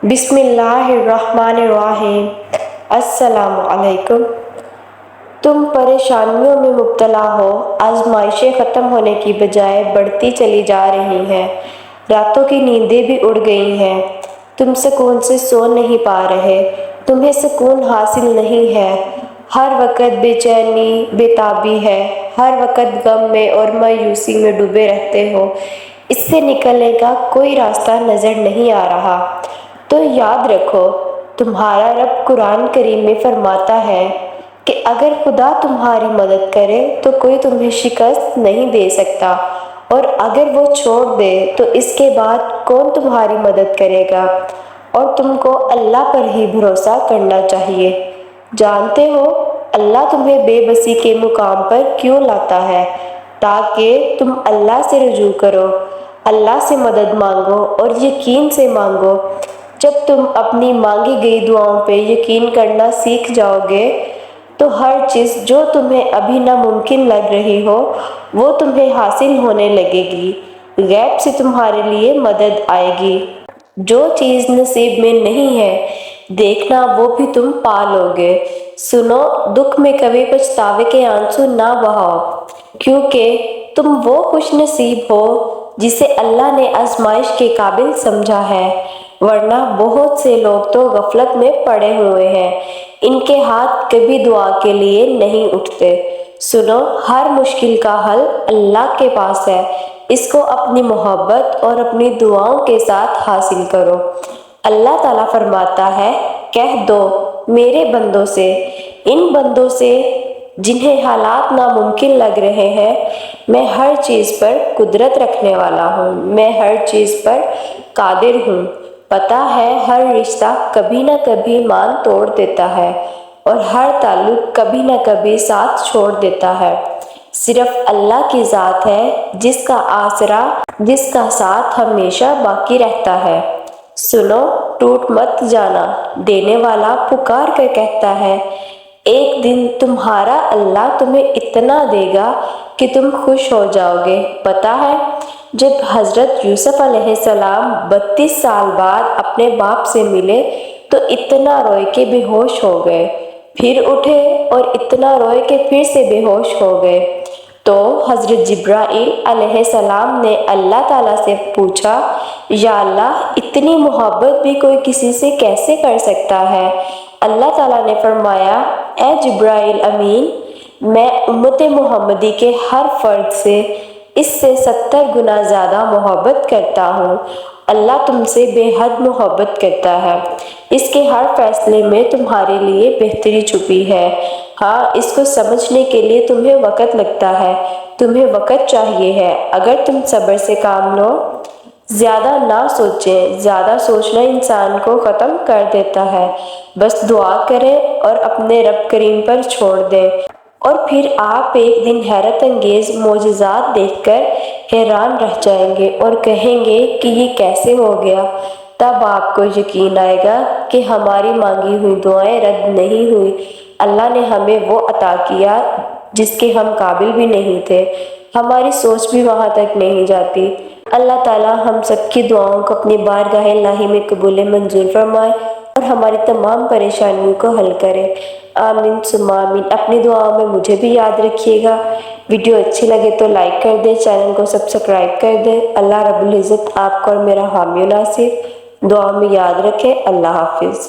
بسم اللہ الرحمن الرحیم۔ السلام علیکم۔ تم پریشانیوں میں مبتلا ہو، آزمائشیں ختم ہونے کی بجائے بڑھتی چلی جا رہی ہیں، راتوں کی نیندیں بھی اڑ گئی ہیں، تم سکون سے سو نہیں پا رہے، تمہیں سکون حاصل نہیں ہے، ہر وقت بے چینی بے تابی ہے، ہر وقت غم میں اور مایوسی میں ڈوبے رہتے ہو، اس سے نکلنے کا کوئی راستہ نظر نہیں آ رہا، تو یاد رکھو تمہارا رب قرآن کریم میں فرماتا ہے کہ اگر خدا تمہاری مدد کرے تو کوئی تمہیں شکست نہیں دے سکتا، اور اگر وہ چھوڑ دے تو اس کے بعد کون تمہاری مدد کرے گا، اور تم کو اللہ پر ہی بھروسہ کرنا چاہیے۔ جانتے ہو اللہ تمہیں بے بسی کے مقام پر کیوں لاتا ہے؟ تاکہ تم اللہ سے رجوع کرو، اللہ سے مدد مانگو اور یقین سے مانگو۔ جب تم اپنی مانگی گئی دعاؤں پہ یقین کرنا سیکھ جاؤ گے تو ہر چیز جو تمہیں ابھی ناممکن لگ رہی ہو وہ تمہیں حاصل ہونے لگے گی، غیب سے تمہارے لیے مدد آئے گی۔ جو چیز نصیب میں نہیں ہے دیکھنا وہ بھی تم پا لو گے۔ سنو، دکھ میں کبھی پچھتاوے کے آنسو نہ بہاؤ، کیونکہ تم وہ خوش نصیب ہو جسے اللہ نے آزمائش کے قابل سمجھا ہے، ورنہ بہت سے لوگ تو غفلت میں پڑے ہوئے ہیں، ان کے ہاتھ کبھی دعا کے لیے نہیں اٹھتے۔ سنو، ہر مشکل کا حل اللہ کے پاس ہے، اس کو اپنی محبت اور اپنی دعاؤں کے ساتھ حاصل کرو۔ اللہ تعالیٰ فرماتا ہے، کہہ دو میرے بندوں سے، ان بندوں سے جنہیں حالات ناممکن لگ رہے ہیں، میں ہر چیز پر قدرت رکھنے والا ہوں، میں ہر چیز پر قادر ہوں۔ پتہ ہے ہر رشتہ کبھی نہ کبھی مان توڑ دیتا ہے اور ہر تعلق کبھی نہ کبھی ساتھ چھوڑ دیتا ہے، صرف اللہ کی ذات ہے جس کا آسرا، جس کا ساتھ ہمیشہ باقی رہتا ہے۔ سنو، ٹوٹ مت جانا، دینے والا پکار کر کہتا ہے، ایک دن تمہارا اللہ تمہیں اتنا دے گا کہ تم خوش ہو جاؤ گے۔ پتہ ہے جب حضرت یوسف علیہ السلام 32 سال بعد اپنے باپ سے ملے تو اتنا روئے کہ بے ہوش ہو گئے، پھر اٹھے اور اتنا روئے کہ پھر سے بے ہوش ہو گئے، تو حضرت جبرائیل علیہ السلام نے اللہ تعالیٰ سے پوچھا، یا اللہ اتنی محبت بھی کوئی کسی سے کیسے کر سکتا ہے؟ اللہ تعالیٰ نے فرمایا، اے جبرائیل امین، میں امت محمدی کے ہر فرد سے اس سے 70 گنا زیادہ محبت کرتا ہوں۔ اللہ تم سے بے حد محبت کرتا ہے، اس کے ہر فیصلے میں تمہارے لیے بہتری چھپی ہے۔ ہاں، اس کو سمجھنے کے لیے تمہیں وقت لگتا ہے، تمہیں وقت چاہیے ہے، اگر تم صبر سے کام لو۔ زیادہ نہ سوچیں، زیادہ سوچنا انسان کو ختم کر دیتا ہے، بس دعا کریں اور اپنے رب کریم پر چھوڑ دیں، اور پھر آپ ایک دن حیرت انگیز معجزات دیکھ کر حیران رہ جائیں گے اور کہیں گے کہ یہ کیسے ہو گیا۔ تب آپ کو یقین آئے گا کہ ہماری مانگی ہوئی دعائیں رد نہیں ہوئی، اللہ نے ہمیں وہ عطا کیا جس کے ہم قابل بھی نہیں تھے، ہماری سوچ بھی وہاں تک نہیں جاتی۔ اللہ تعالیٰ ہم سب کی دعاؤں کو اپنی بارگاہ الہی میں قبول منظور فرمائے اور ہماری تمام پریشانیوں کو حل کرے۔ آمین ثم آمین۔ اپنی دعاؤں میں مجھے بھی یاد رکھیے گا۔ ویڈیو اچھی لگے تو لائک کر دیں، چینل کو سبسکرائب کر دیں۔ اللہ رب العزت آپ کو اور میرا حامی و ناصر دعاؤں میں یاد رکھے۔ اللہ حافظ۔